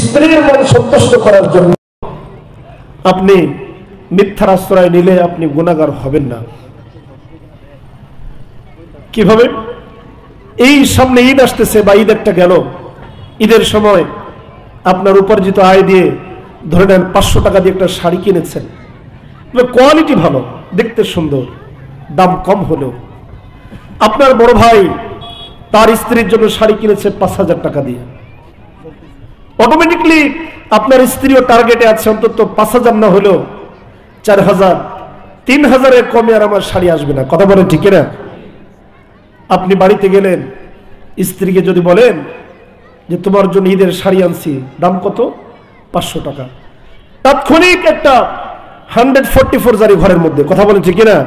স্ত্রীর মন সন্তুষ্ট করার জন্য আপনি মিথ্যার আশ্রয় নিলে আপনি গুনাহগার হবেন না। কিভাবে? এই সামনে ঈদ আসতেছে বা ঈদ একটা গেল, ঈদের সময় আপনার উপার্জিত আয় দিয়ে ধরে নেন 500 টাকা দিয়ে একটা শাড়ি কিনেছেন, কোয়ালিটি ভালো, দেখতে সুন্দর, দাম কম হলেও আপনার বড় ভাই তার স্ত্রীর জন্য শাড়ি কিনেছে 5000 টাকা দিয়ে, অটোমেটিকলি আপনার স্ত্রীও টার্গেটে আছে অন্তত 5000 না হলেও 4000, 3000-এর কমে আর আমার শাড়ি আসবে না। কথা বলেন ঠিক না? আপনি বাড়িতে গেলেন, স্ত্রীকে যদি বলেন যে তোমার জন্য ঈদের শাড়ি আনছি, দাম কত? 500 টাকা, তাৎক্ষণিক একটা 144 জারি ঘরের মধ্যে। কথা বলেন ঠিক না?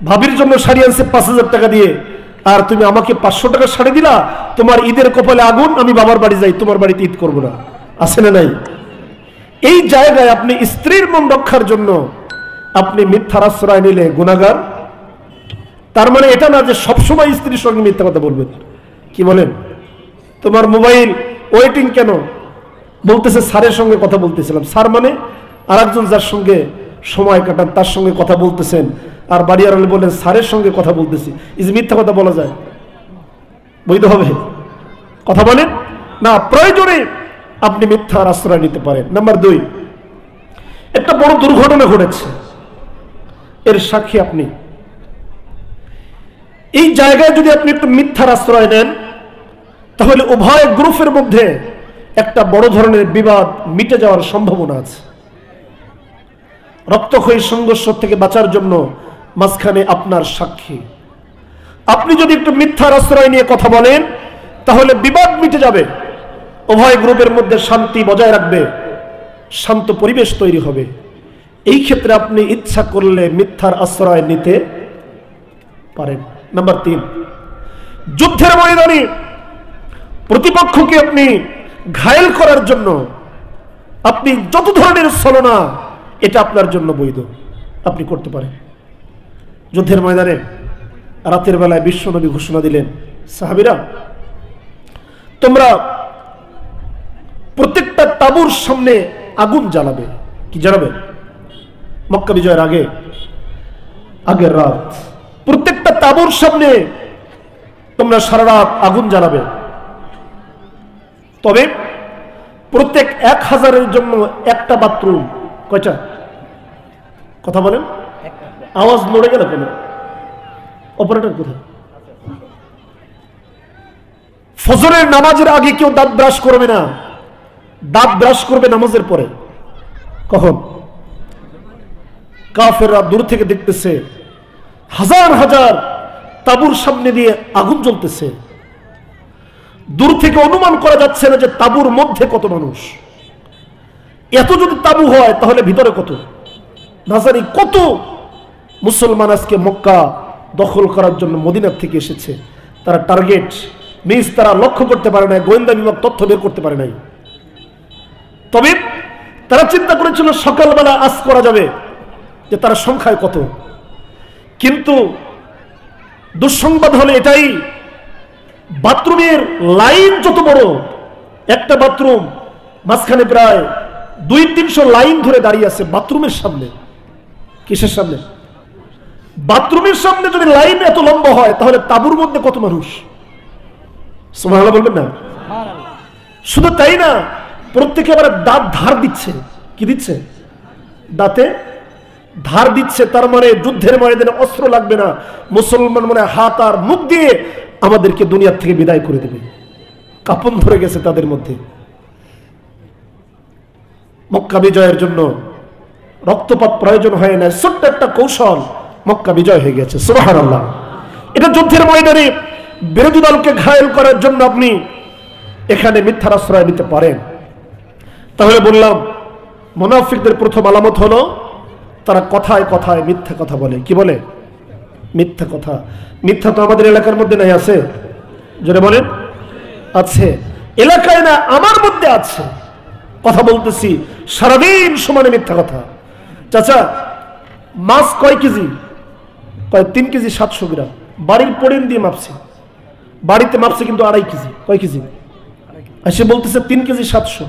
ভাবির জন্য শাড়ি আনছে 5000 টাকা দিয়ে, আর তুমি আমাকে 500 টাকা শাড়ি দিলা, তোমার ঈদের কপালে আগুন, আমি বাবার বাড়ি যাই, তোমার বাড়িতে ঈদ করবো না। আছে না নাই? এই জায়গায় আপনি স্ত্রীর মন রক্ষার জন্য আপনি মিথ্যার আশ্রয় নিলে গুনাহগার। তার মানে এটা না যে সবসময় স্ত্রীর সঙ্গে মিথ্যা কথা বলবেন। কি বলেন? তোমার মোবাইল ওয়েটিং কেন? বলতেছে স্যারের সঙ্গে কথা বলতেছিলাম। স্যার মানে আরেকজন যার সঙ্গে সময় কাটান তার সঙ্গে কথা বলতেছেন, আর বাড়ি আড়ালে বলেন স্যারের সঙ্গে কথা বলতেছি। এই যে মিথ্যা কথা বলা যায়, বৈধ হবে? কথা বলেন না। প্রয়োজনে আপনি মিথ্যার আশ্রয় নিতে পারেন। নাম্বার 2, একটা বড় দুর্ঘটনা ঘটেছে, এর সাক্ষী আপনি। এই জায়গায় যদি আপনি একটু মিথ্যার আশ্রয় নেন, তাহলে উভয় গ্রুপের মধ্যে একটা বড় ধরনের বিবাদ মিটে যাওয়ার সম্ভাবনা আছে। রক্তক্ষয়ী সংঘর্ষ থেকে বাঁচার জন্য মাঝখানে আপনার সাক্ষী। আপনি যদি একটু মিথ্যার আশ্রয় নিয়ে কথা বলেন, তাহলে বিবাদ মিটে যাবে, উভয় গ্রুপের মধ্যে শান্তি বজায় রাখবে, শান্ত পরিবেশ তৈরি হবে। এই ক্ষেত্রে আপনি ইচ্ছা করলে মিথ্যার আশ্রয় নিতে পারেন। নাম্বার 3, যুদ্ধের ময়দানে প্রতিপক্ষকে আপনি ঘায়েল করার জন্য আপনি যত ধরনের ছলনা, এটা আপনার জন্য বৈধ, আপনি করতে পারেন। যুদ্ধের ময়দানে রাতের বেলায় বিশ্বনবী ঘোষণা দিলেন, সাহাবীরা তোমরা প্রত্যেকটা তাঁবুর সামনে আগুন জ্বালাবে। কি জ্বালাবে? মক্কা বিজয়ের আগের রাত প্রত্যেকটা তাঁবুর সামনে তোমরা সারা রাত আগুন জ্বালাবে, তবে প্রত্যেক 1000-এর জন্য একটা বাথরুম। কয়টা? কথা বলেন। আওয়াজ নড়ে গেল কেন? অপারেটর কোথায়? ফজরের নামাজের আগে কেউ দাঁত ব্রাশ করবে না, দাঁত ব্রাশ করবে নামাজের পরে। কখন? কাফেররা দূর থেকে দেখতেছে হাজার হাজার তাঁবুর সামনে দিয়ে আগুন জ্বলতেছে। দূর থেকে অনুমান করা যাচ্ছে না যে তাঁবুর মধ্যে কত মানুষ। এত যদি তাঁবু হয় তাহলে ভিতরে কত? না জানি কত মুসলমান আজকে মক্কা দখল করার জন্য মদিনার থেকে এসেছে। তারা টার্গেট মিস তারা লক্ষ্য করতে পারে নাই, গোয়েন্দা বিভাগ তথ্য বের করতে পারে নাই। তবে তারা চিন্তা করেছিল সকালবেলা আজ করা যাবে যে তারা সংখ্যায় কত। কিন্তু দুঃসংবাদ হলো এটাই, বাথরুমের লাইন যত বড়, একটা বাথরুম মাঝখানে প্রায় 200-300 লাইন ধরে দাঁড়িয়ে আছে বাথরুমের সামনে। কিসের সামনে? বাথরুমের সামনে যদি লাইন এত লম্বা হয় তাহলে তাঁবুর মধ্যে কত মানুষ? সুবহানাল্লাহ বলবেন না? শুধু তাই না, প্রত্যেকে আবার দাঁত ধার দিচ্ছে। কি দিচ্ছে? দাঁতে ধার দিচ্ছে। তার মানে যুদ্ধের ময়দানে অস্ত্র লাগবে না, মুসলমান মানে হাত আর মুখ দিয়ে আমাদেরকে দুনিয়ার থেকে বিদায় করে দেবে। কাঁপন ধরে গেছে তাদের মধ্যে। মক্কা বিজয়ের জন্য রক্তপাত প্রয়োজন হয় না, ছোট্ট একটা কৌশল, মক্কা বিজয় হয়ে গেছে। সুবহানাল্লাহ। এটা যুদ্ধের ময়দানে বিরোধী দলকে ঘায়েল করার জন্য আপনি এখানে মিথ্যার আশ্রয় নিতে পারেন। তাহলে বললাম, মুনাফিকদের প্রথম আলামত হলো তারা কথায় কথায় মিথ্যা কথা বলে। কি বলে? মিথ্যা কথা। মিথ্যা তো আমাদের এলাকার মধ্যে নাই, আছে? জোরে বলেন। আছে, এলাকায় না আমার মধ্যে আছে। কথা বলতেছি সারাদিন সমানে মিথ্যা কথা। চাচা মাছ কয় কেজি? কয় 3 কেজি 700 গ্রাম। বাড়ির পড়েন দিয়ে মাপছে, বাড়িতে মাপছে কিন্তু 2.5 কেজি। কয় কেজি? এসে বলতেছে 3 কেজি 700,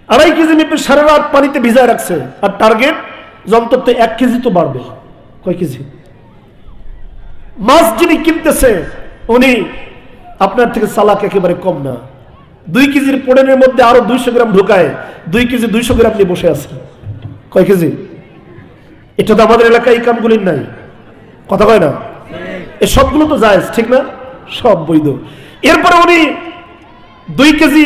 2.5 কেজি মেপে সারা রাত পানিতে ভিজায় রাখছে, আর টার্গেট অন্তত 1 কেজি তো বাড়বে। কয় কেজি? মাছ যিনি কিনতেছে উনি আপনার থেকে চালাক একেবারে কম না। 2 কেজির পোড়েনের মধ্যে আরো 200 গ্রাম ঢুকায় 2 কেজি 200 গ্রাম নিয়ে বসে আছে। কয় কেজি? এটা তো আমাদের এলাকায় এই কামগুলির নাই, কথা কয় না? এই সবগুলো তো জায়েজ, ঠিক না? সব বৈধ। এরপরে উনি 2 কেজি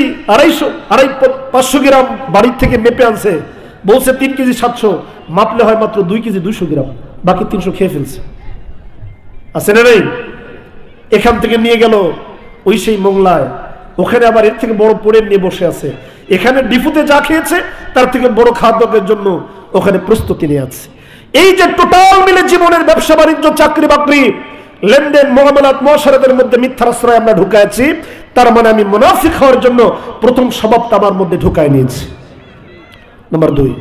500 গ্রাম বাড়ির থেকে মেপে আনছে, বলছে 3 কেজি 700, মাপলে হয় মাত্র 2 কেজি 200 গ্রাম, বাকি 300 খেয়ে ফেলছে। আছে না নেই? এখান থেকে নিয়ে গেল ওই সেই মোংলায়, ওখানে আবার এর থেকে বড় পোড়েন নিয়ে বসে আছে। এখানে ডিপুতে যা খেয়েছে তার থেকে বড় খাদ্যের জন্য ওখানে প্রস্তুতি নিয়ে আছে। এই যে টোটাল মিলে জীবনের ব্যবসা বাণিজ্য, চাকরি বাকরি, লেনদেন, মুআমালাত, মুআশারাতের মধ্যে মিথ্যার আশ্রয় আমরা ঢুকাইছি, তার মানে আমি মুনাফিক হওয়ার জন্য প্রথম স্বভাবটা আমার মধ্যে ঢুকায় নিয়েছি। নাম্বার 2,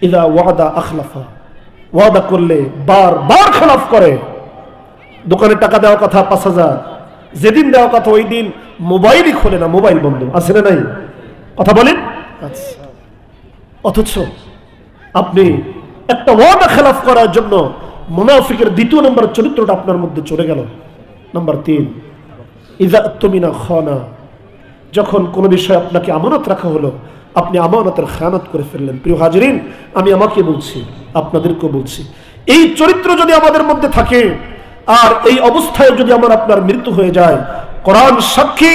ইযা ওয়াদা আখলাফা, ওয়াদা করলে বারবার খেলাফ করে। দোকানে টাকা দেওয়ার কথা 5000, যেদিন দেওয়া কথা ওই দিন মোবাইলই খোলে না, মোবাইল বন্ধ। আছে না নাই? কথা বলেন। আচ্ছা, অথচ আপনি একটা ওয়াদা খেলাফ করার জন্য মুনাফিকের 2 নম্বর চরিত্রটা আপনার মধ্যে চলে গেল। নাম্বার 3, ইযা তুমিনা খানা, যখন কোনো বিষয় আপনাকে আমানত রাখা হলো আপনি আমানতের খেয়ানত করে ফেললেন। প্রিয় হাজিরিন, আমি আমাকে বলছি, আপনাদেরকেও বলছি, এই চরিত্র যদি আমাদের মধ্যে থাকে আর এই অবস্থায় যদি আমার আপনার মৃত্যু হয়ে যায়, কোরআন সাক্ষী,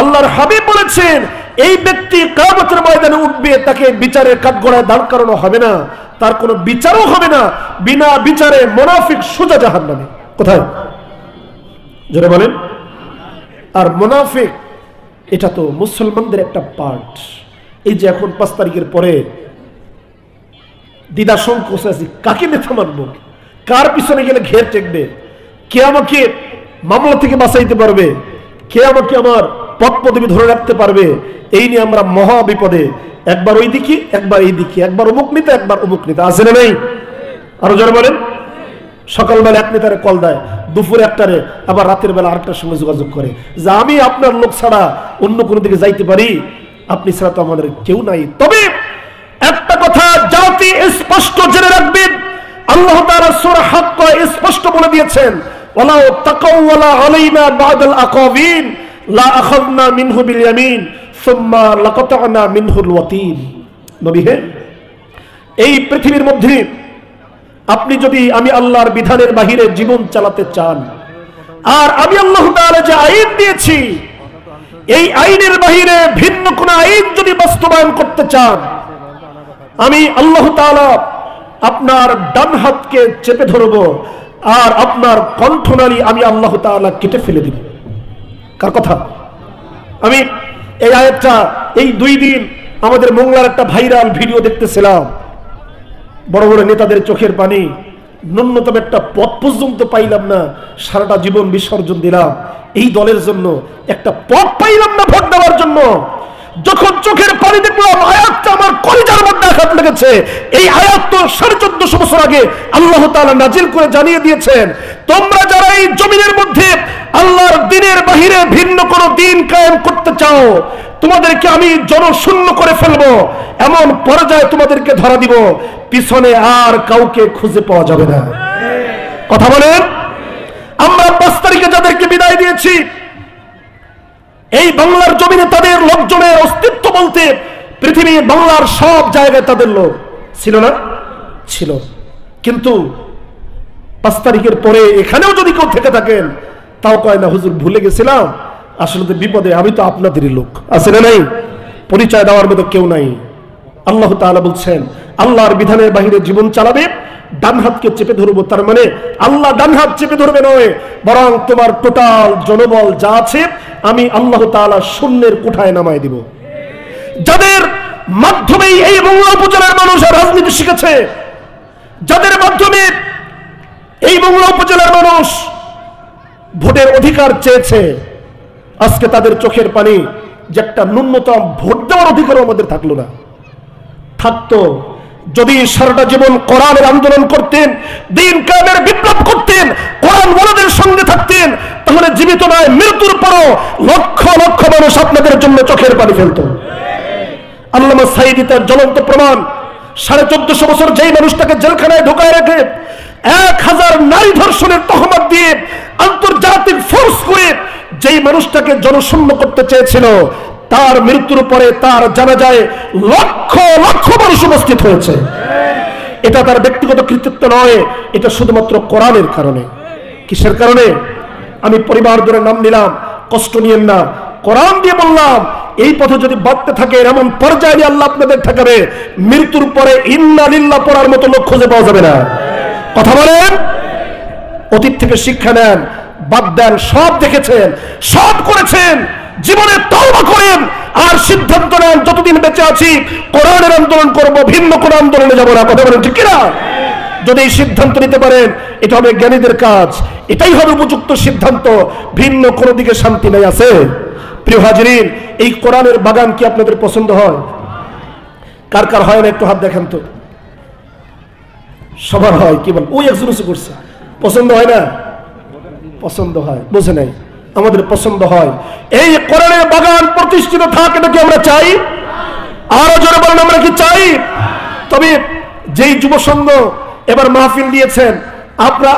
আল্লাহর হাবিব বলেছেন এই ব্যক্তি কিয়ামতের ময়দানে উঠবে, তাকে বিচারের কাঠগড়ায় দাঁড় করানো হবে না, তার কোনো বিচারও হবে না, বিনা বিচারে মুনাফিক সোজা জাহান্নামে। কোথায়? জোরে বলেন। আর মুনাফিক এটা তো মুসলমানদের একটা পার্ট। এই যে এখন 5 তারিখের পরে দ্বিধা সংকোচ আছে, কাকে নেতা মানবো, কার পিছনে গেলে ঘের টেকবে, কে আমাকে মামলা থেকে বাঁচাইতে পারবে, কে আমাকে আমার পদ পদবি ধরে রাখতে পারবে, এই নিয়ে আমরা মহা বিপদে। একবার ওই দিকে, একবার এই দিকে, একবার অমুক নেতা, একবার অমুক নেতা। আছে না নাই? আরো জোরে বলেন। সকালবেলা এক নেতারে কল দেয়, দুপুরে একটারে, আবার রাতের বেলা আরেকটার সঙ্গে যোগাযোগ করে যে আমি আপনার লোক ছাড়া অন্য কোনো দিকে যাইতে পারি, আপনি ছাড়া তো আমাদের কেউ নাই। তবে একটা কথা জাতি স্পষ্ট জেনে রাখবেন, আল্লাহ তাআলা সূরা হাক্ক স্পষ্ট বলে দিয়েছেন, ওয়ালাউ তাকাওয়ালা আলাইনা বা'দাল আকাবিন লা আখাযনা মিনহু বিল ইয়ামিন সুম্মা লাকাতা'না মিনহুল ওয়াতিন। নবী হে, এই পৃথিবীর মধ্যে আপনি যদি আমি আল্লাহর বিধানের বাহিরে জীবন চালাতে চান, আর আমি আল্লাহ তাআলা যে আইন দিয়েছি এই আইনের বাহিরে ভিন্ন কোন আইন যদি বাস্তবায়ন করতে চান, আমি আল্লাহ তাআলা আপনার ডান হাতকে চেপে ধরব আর আপনার কণ্ঠনালী আমি আল্লাহ তাআলা কেটে ফেলে দিব। কার কথা? আমি এই আয়াতটা এই 2 দিন আমাদের মোংলার একটা ভাইরাল ভিডিও দেখতেছিলাম। বড় বড় নেতাদের চোখের পানি, ন্যূনতম একটা পথ পর্যন্ত পাইলাম না, সারাটা জীবন বিসর্জন দিলাম এই দলের জন্য, একটা পথ পাইলাম না ভোট দেওয়ার জন্য। যখন চোখের পানি দেখলাম, আয়াতটা আমার কলিজার মধ্যে আঘাত লেগেছে। এই আয়াত তো 1450 বছর আগে আল্লাহ তাআলা নাজিল করে জানিয়ে দিয়েছেন, তোমরা যারা এই জমিনের মধ্যে আল্লাহর দ্বীনের বাহিরে ভিন্ন কোন দ্বীন কায়েম করতে চাও, তোমাদেরকে আমি জনশূন্য করে ফেলবো, এমন পর্যায়ে তোমাদেরকে ধরা দিব, পিছনে আর কাউকে খুঁজে পাওয়া যাবে না। কথা বলেন। আমরা 5 তারিখে যাদেরকে বিদায় দিয়েছি, এই বাংলার জমিনে তাদের লোকজনের অস্তিত্ব বলতে পৃথিবীর বাংলার সব জায়গায় তাদের লোক ছিল না? ছিল। কিন্তু 5 তারিখের পরে এখানেও যদি কেউ থেকে থাকেন, তাও কয় না হুজুর ভুলে গেছিলাম, আসলে তো বিপদে, আমি তো আপনাদেরই লোক। আছে না নাই? পরিচয় দেওয়ার মতো কেউ নাই। আল্লাহ তাআলা বলছেন, আল্লাহর বিধানের বাহিরে জীবন চালাবে, ডান হাতকে চেপে ধরবো। তার মানে আল্লাহ ডান হাত চেপে ধরবে নয়, বরং তোমার টোটাল জনবল যা আছে আমি আল্লাহ তাআলা শূন্যের কোঠায় নামায় দিব। যাদের মাধ্যমে এই বাংলা উপজেলার মানুষ রাজনীতি শিখেছে, যাদের মাধ্যমে এই বাংলা উপজেলার মানুষ ভোটের অধিকার চেয়েছে, আজকে তাদের চোখের পানি যে একটা ন্যূনতম ভোট দেওয়ার অধিকারও আমাদের থাকলো না। থাকতো যদি সারাটা জীবন কোরআনের আন্দোলন করতেন, দ্বীন কায়েমের বিপ্লব করতেন, কোরআন ওয়ালাদের সঙ্গে থাকতেন, তাহলে জীবিত নয় মৃত্যুর পরও লক্ষ লক্ষ মানুষ আপনাদের জন্য চোখের পানি ফেলত। আল্লামা সাঈদী তার জ্বলন্ত প্রমাণ, 1450 বছর যেই মানুষটাকে জেলখানায় ঢোকায় রেখে 1000 নারী ধর্ষণের তহমত দিয়ে আন্তর্জাতিক ফোর্স করে যেই মানুষটাকে জনশূন্য করতে চেয়েছিল, তার মৃত্যুর পরে তার জানাজায় লক্ষ লক্ষ মানুষ উপস্থিত হয়েছে। এটা তার ব্যক্তিগত কৃতিত্ব নয়, এটা শুধুমাত্র কোরআনের কারণে। কিসের কারণে? আমি পরিবার ধরে নাম নিলাম, কষ্ট নিয়েন না, কোরআন দিয়ে বললাম, এই পথে যদি বাড়তে থাকে এমন পর্যায়ে আল্লাহ আপনাদের ঠেকাবে, মৃত্যুর পরে ইন্না লিল্লাহ পড়ার মতো লোক খুঁজে পাওয়া যাবে না। কথা বলেন, অতীত থেকে শিক্ষা নেন, বাদ দেন, সব দেখেছেন, সব করেছেন, জীবনে তওবা করেন আর সিদ্ধান্ত নেন যতদিন বেঁচে আছি কোরআনের আন্দোলন করব, ভিন্ন কোন আন্দোলনে যাব না। কথা বলেন ঠিক কিনা? যদি এই সিদ্ধান্ত নিতে পারেন, এটা হবে জ্ঞানীদের কাজ, এটাই হবে উপযুক্ত সিদ্ধান্ত, ভিন্ন কোনো দিকে শান্তি নাই। আছে প্রিয় হাজিরিন, এই কোরআনের বাগান কি আপনাদের পছন্দ হয়? কার কার হয় না একটু হাত দেখেন তো। সবার হয়, কি বল? ওই একজন উঁচু করছে, পছন্দ হয় না? পছন্দ হয়, বুঝে নাই, আমাদের পছন্দ হয়। এই কোরআনের বাগান প্রতিষ্ঠিত থাক, এটা কি আমরা চাই? আরো জোরে বলেন, আমরা কি চাই? তবে যেই যুব সংঘ এবার মাহফিল দিয়েছেন,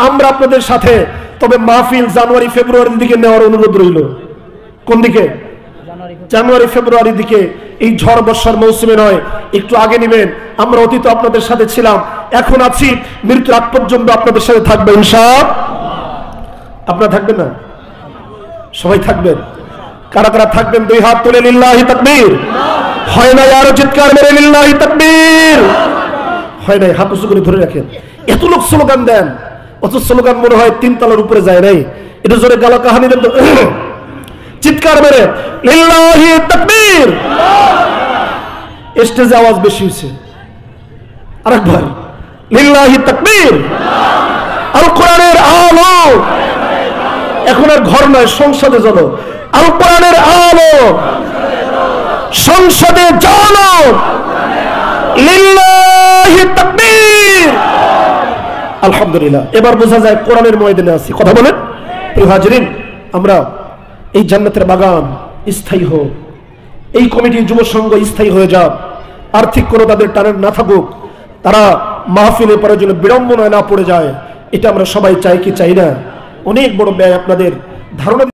আমরা আপনাদের সাথে, তবে মাহফিল জানুয়ারি ফেব্রুয়ারির দিকে নেওয়ার অনুরোধ রইল। কোন দিকে? জানুয়ারি ফেব্রুয়ারির দিকে। এই ঝড় বর্ষার মৌসুমে নয়, একটু আগে নেবেন। আমরা অতীত আপনাদের সাথে ছিলাম, এখন আছি, মৃত্যুর আগ পর্যন্ত আপনাদের সাথে থাকবে ইনশাআল্লাহ। আপনারা থাকবেন না? সবাই থাকবেন? কারা কারা থাকবেন দুই হাত তুলে লিল্লাহি তাকবীর। হয় না? আরো চিৎকার মেরে লিল্লাহি তাকবীর। হয় নাই? হাত উঁচু করে ধরে রাখেন। এত লোক স্লোগান দেন, অত স্লোগান মনে হয় 3 তলার উপরে যায় নাই। এটা জোরে গালা কাহানি দেন তো, চিৎকার মেরে লিল্লাহি তাকবীর। স্টেজে আওয়াজ বেশি হয়েছে, আরেকবার লিল্লাহি তাকবীর। আল কোরআনের আলো, এখন আর ঘর নয়, সংসদে চলো। আল কোরআনের আলো, সংসদে চলো, লিল্লাহি তাকবীর। আলহামদুলিল্লাহ, এবার বোঝা যায় কোরআনের ময়দানে আছি। কথা বলেন প্রিয় হাজিরিন, আমরা এই জান্নাতের বাগান স্থায়ী হোক, এই কমিটির যুব সংঘ স্থায়ী হয়ে যাক, আর্থিক কোনো তাদের টানের না থাকুক, তারা মাহফিলে পড়ার জন্য বিড়ম্বনায় না পড়ে যায়, এটা আমরা সবাই চাই কি চাই না? অনেক বড় ব্যয় আপনাদের ধারণা